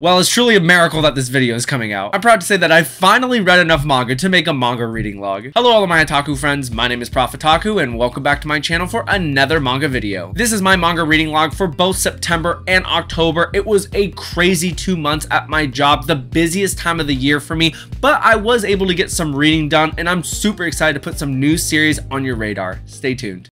Well, it's truly a miracle that this video is coming out. I'm proud to say that I finally read enough manga to make a manga reading log. Hello all of my otaku friends, my name is Profitaku and welcome back to my channel for another manga video. This is my manga reading log for both September and October. It was a crazy 2 months at my job, the busiest time of the year for me, but I was able to get some reading done and I'm super excited to put some new series on your radar. Stay tuned.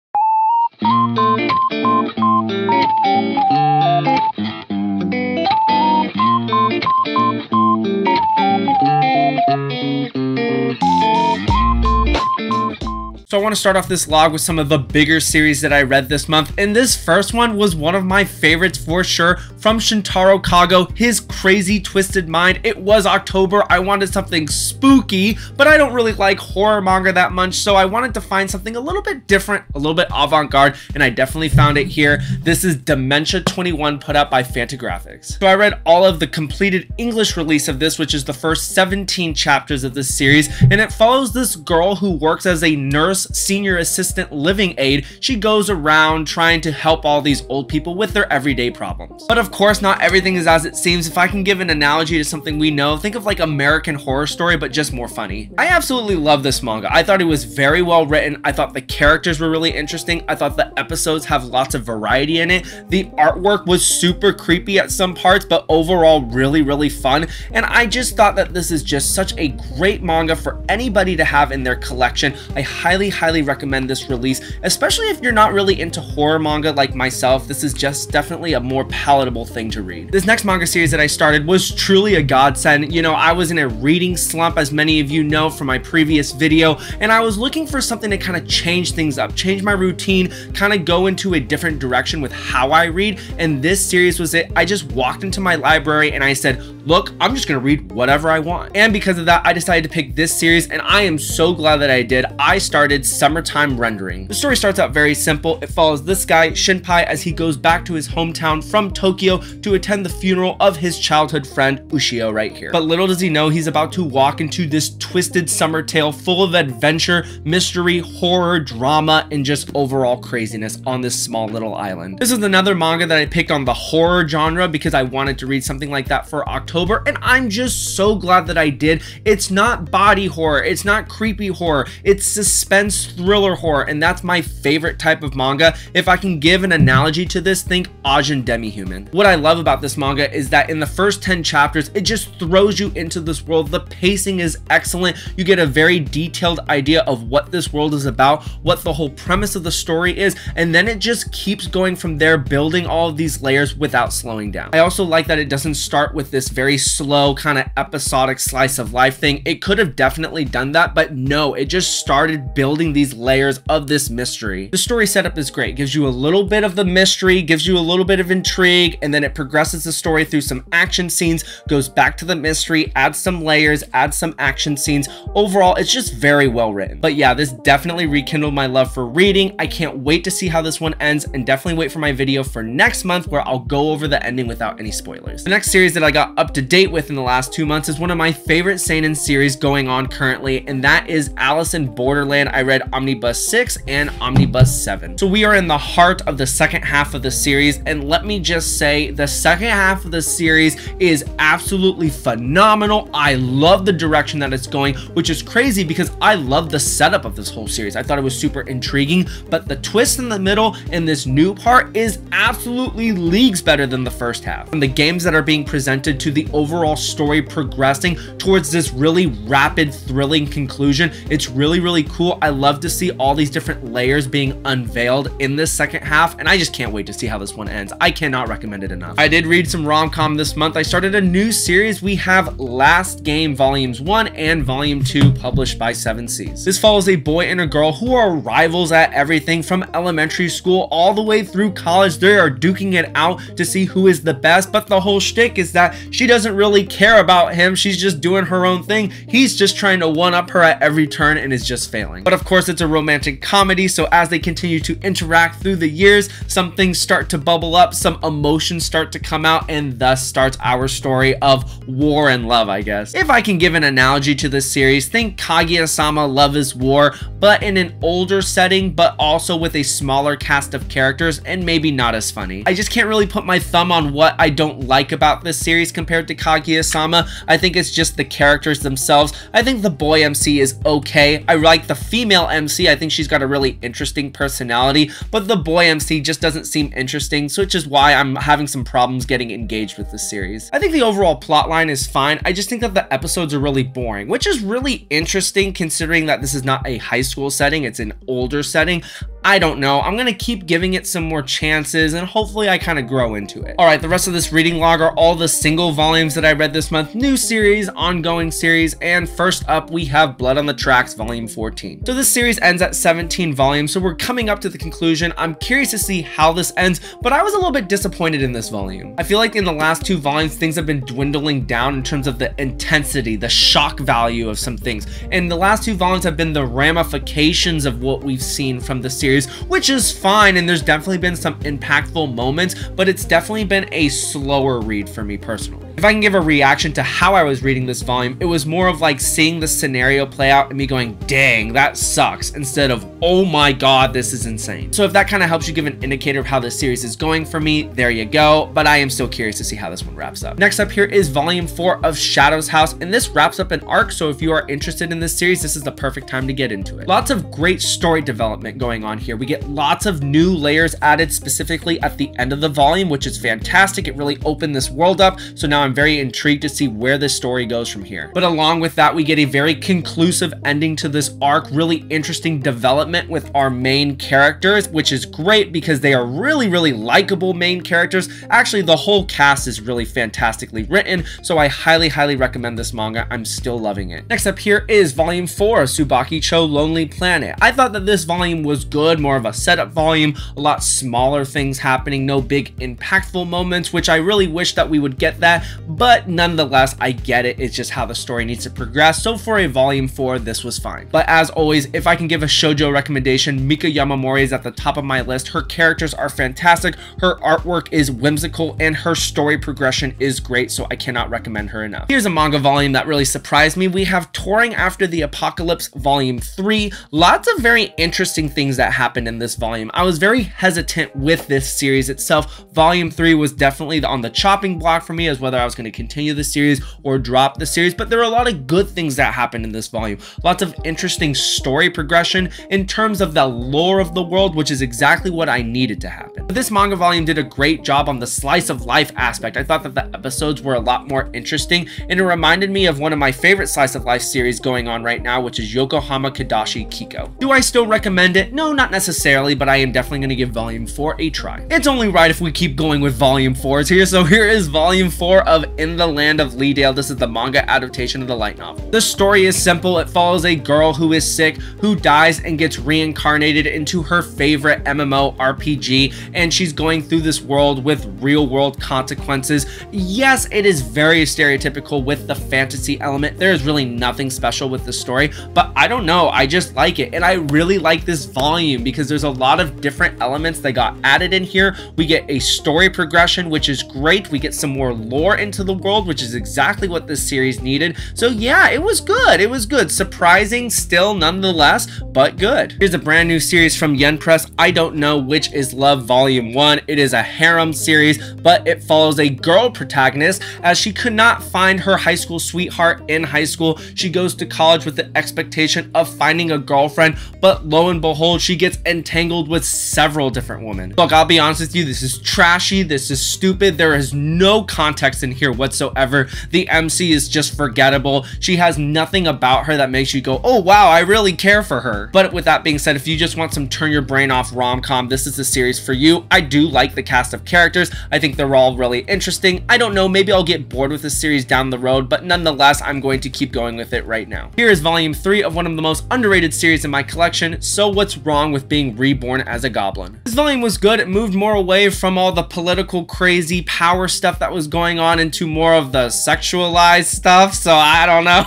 So I want to start off this log with some of the bigger series that I read this month, and this first one was one of my favorites for sure, from Shintaro Kago, His Crazy Twisted Mind. It was October, I wanted something spooky, but I don't really like horror manga that much, so I wanted to find something a little bit different, a little bit avant-garde, and I definitely found it here. This is Dementia 21, put out by Fantagraphics. So I read all of the completed English release of this, which is the first 17 chapters of this series, and it follows this girl who works as a nurse senior assistant living aide. She goes around trying to help all these old people with their everyday problems. But of course, not everything is as it seems. If I can give an analogy to something we know, think of like American Horror Story, but just more funny. I absolutely love this manga. I thought it was very well written. I thought the characters were really interesting. I thought the episodes have lots of variety in it. The artwork was super creepy at some parts, but overall really fun. And I just thought that this is just such a great manga for anybody to have in their collection. I highly recommend this release, especially if you're not really into horror manga like myself. This is just definitely a more palatable thing to read. This next manga series that I started was truly a godsend. You know, I was in a reading slump, as many of you know from my previous video, and I was looking for something to kind of change things up, change my routine, kind of go into a different direction with how I read, and this series was it. I just walked into my library and I said, look, I'm just gonna read whatever I want. And because of that, I decided to pick this series, and I am so glad that I did. I started Summertime Rendering. The story starts out very simple. It follows this guy, Shinpai, as he goes back to his hometown from Tokyo to attend the funeral of his childhood friend, Ushio, right here. But little does he know, he's about to walk into this twisted summer tale full of adventure, mystery, horror, drama, and just overall craziness on this small little island. This is another manga that I picked on the horror genre because I wanted to read something like that for October, and I'm just so glad that I did. It's not body horror, it's not creepy horror, it's suspense thriller horror, and that's my favorite type of manga. If I can give an analogy to this, think Ajin Demi-Human. What I love about this manga is that in the first 10 chapters, it just throws you into this world. The pacing is excellent. You get a very detailed idea of what this world is about, what the whole premise of the story is, and then it just keeps going from there, building all of these layers without slowing down. I also like that it doesn't start with this very slow kind of episodic slice of life thing. It could have definitely done that, but no, it just started building these layers of this mystery. The story setup is great, gives you a little bit of the mystery, gives you a little bit of intrigue, and then it progresses the story through some action scenes, goes back to the mystery, adds some layers, adds some action scenes. Overall, it's just very well written. But yeah, this definitely rekindled my love for reading. I can't wait to see how this one ends, and definitely wait for my video for next month where I'll go over the ending without any spoilers. The next series that I got up to date with in the last 2 months is one of my favorite seinen series going on currently, and that is Alice in Borderland. I read Omnibus 6 and Omnibus 7. So we are in the heart of the second half of the series, and let me just say, the second half of the series is absolutely phenomenal. I love the direction that it's going, which is crazy because I love the setup of this whole series. I thought it was super intriguing, but the twist in the middle in this new part is absolutely leagues better than the first half. And the games that are being presented to the overall story progressing towards this really rapid, thrilling conclusion, it's really cool. I love to see all these different layers being unveiled in this second half, and I just can't wait to see how this one ends. I cannot recommend it enough. I did read some rom-com this month. I started a new series. We have Last Game Volumes 1 and Volume 2 published by 7 Seas. This follows a boy and a girl who are rivals at everything from elementary school all the way through college. They are duking it out to see who is the best, but the whole shtick is that she doesn't really care about him. She's just doing her own thing. He's just trying to one-up her at every turn and is just failing. But of course, it's a romantic comedy, so as they continue to interact through the years, some things start to bubble up, some emotions revelations start to come out, and thus starts our story of war and love, I guess. If I can give an analogy to this series, think Kaguya-Sama Love is War, but in an older setting, but also with a smaller cast of characters and maybe not as funny. I just can't really put my thumb on what I don't like about this series compared to Kaguya-Sama. I think it's just the characters themselves. I think the boy MC is okay. I like the female MC. I think she's got a really interesting personality, but the boy MC just doesn't seem interesting, so which is why I'm having some problems getting engaged with this series. I think the overall plotline is fine. I just think that the episodes are really boring, which is really interesting considering that this is not a high school setting, it's an older setting. I don't know. I'm gonna keep giving it some more chances and hopefully I kind of grow into it. Alright, the rest of this reading log are all the single volumes that I read this month, new series, ongoing series, and first up we have Blood on the Tracks volume 14. So this series ends at 17 volumes, so we're coming up to the conclusion. I'm curious to see how this ends, but I was a little bit disappointed in this volume. I feel like in the last two volumes things have been dwindling down in terms of the intensity, the shock value of some things, and the last two volumes have been the ramifications of what we've seen from the series, which is fine, and there's definitely been some impactful moments, but it's definitely been a slower read for me personally. If I can give a reaction to how I was reading this volume, it was more of like seeing the scenario play out and me going, dang, that sucks, instead of, oh my god, this is insane. So if that kind of helps you give an indicator of how this series is going for me, there you go, but I am still curious to see how this one wraps up. Next up here is volume 4 of Shadow's House, and this wraps up an arc, so if you are interested in this series, this is the perfect time to get into it. Lots of great story development going on here. We get lots of new layers added specifically at the end of the volume, which is fantastic. It really opened this world up, so now I'm very intrigued to see where this story goes from here. But along with that, we get a very conclusive ending to this arc, really interesting development with our main characters, which is great because they are really likable main characters. Actually, the whole cast is really fantastically written, so I highly recommend this manga. I'm still loving it. Next up here is volume 4 of Tsubaki-Choi Lonely Planet. I thought that this volume was good, more of a setup volume, a lot smaller things happening, no big impactful moments, which I really wish that we would get that, but nonetheless, I get it. It's just how the story needs to progress. So for a volume 4, this was fine. But as always, if I can give a shoujo recommendation, Mika Yamamori is at the top of my list. Her characters are fantastic, her artwork is whimsical, and her story progression is great, so I cannot recommend her enough. Here's a manga volume that really surprised me. We have Touring After the Apocalypse volume 3. Lots of very interesting things that happened in this volume. I was very hesitant with this series itself. Volume 3 was definitely on the chopping block for me as whether I was going to continue the series or drop the series, but there were a lot of good things that happened in this volume. Lots of interesting story progression in terms of the lore of the world, which is exactly what I needed to happen. But this manga volume did a great job on the slice of life aspect. I thought that the episodes were a lot more interesting, and it reminded me of one of my favorite slice of life series going on right now, which is Yokohama Kadashi Kiko. Do I still recommend it? No, not necessarily, but I am definitely going to give volume 4 a try. It's only right if we keep going with volume 4s here, so here is volume 4 of In the Land of Leedale. This is the manga adaptation of the light novel. The story is simple. It follows a girl who is sick, who dies and gets reincarnated into her favorite MMO RPG, and she's going through this world with real world consequences. Yes, it is very stereotypical with the fantasy element. There is really nothing special with the story, but I don't know, I just like it, and I really like this volume because there's a lot of different elements that got added in here. We get a story progression, which is great. We get some more lore into the world, which is exactly what this series needed. So yeah, it was good. It was good. Surprising still nonetheless, but good. Here's a brand new series from Yen Press. I don't know which is Love Volume 1. It is a harem series, but it follows a girl protagonist as she could not find her high school sweetheart in high school. She goes to college with the expectation of finding a girlfriend, but lo and behold, she gets entangled with several different women. Look, I'll be honest with you, this is trashy, this is stupid, there is no context in here whatsoever. The MC is just forgettable. She has nothing about her that makes you go, oh wow, I really care for her. But with that being said, if you just want some turn your brain off rom-com, this is the series for you. I do like the cast of characters. I think they're all really interesting. I don't know, maybe I'll get bored with this series down the road, but nonetheless, I'm going to keep going with it right now. Here is volume 3 of one of the most underrated series in my collection, So What's Wrong with Being Reborn as a Goblin. This volume was good. It moved more away from all the political crazy power stuff that was going on gone into more of the sexualized stuff, so I don't know.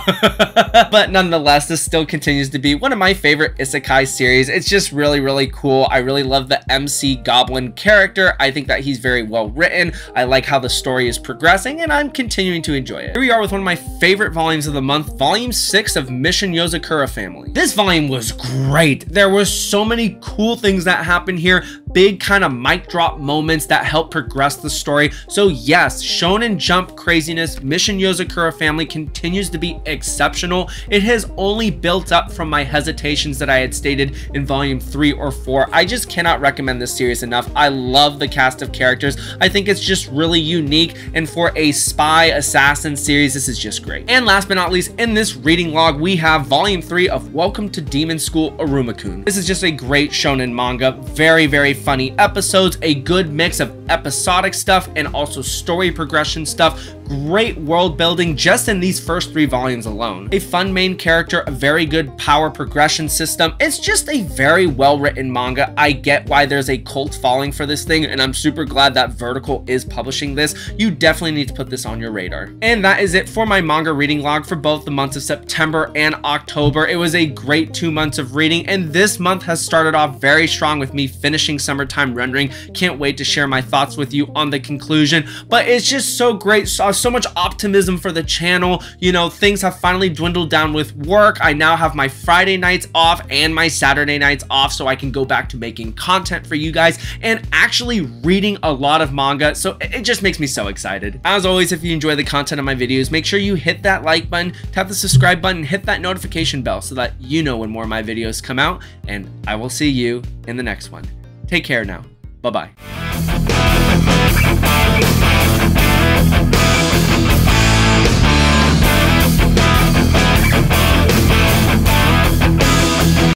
But nonetheless, this still continues to be one of my favorite isekai series. It's just really cool. I really love the MC Goblin character. I think that he's very well written. I like how the story is progressing, and I'm continuing to enjoy it. Here we are with one of my favorite volumes of the month, volume 6 of Mission Yozakura Family. This volume was great. There were so many cool things that happened here, big kind of mic drop moments that help progress the story. So yes, Shonen Jump craziness, Mission Yozakura Family continues to be exceptional. It has only built up from my hesitations that I had stated in volume 3 or 4. I just cannot recommend this series enough. I love the cast of characters. I think it's just really unique, and for a spy assassin series, this is just great. And last but not least, in this reading log, we have volume 3 of Welcome to Demon School Iruma-Kun. This is just a great shonen manga, very funny episodes, a good mix of episodic stuff and also story progression stuff. Great world building just in these first 3 volumes alone. A fun main character, a very good power progression system. It's just a very well written manga. I get why there's a cult following for this thing, and I'm super glad that Vertical is publishing this. You definitely need to put this on your radar. And that is it for my manga reading log for both the months of September and October. It was a great 2 months of reading, and this month has started off very strong with me finishing Summertime Rendering. Can't wait to share my thoughts with you on the conclusion, but it's just so great. So much optimism for the channel. You know, things have finally dwindled down with work. I now have my Friday nights off and my Saturday nights off, so I can go back to making content for you guys and actually reading a lot of manga. So it just makes me so excited. As always, if you enjoy the content of my videos, make sure you hit that like button, tap the subscribe button, hit that notification bell so that you know when more of my videos come out, and I will see you in the next one. Take care now. Bye-bye.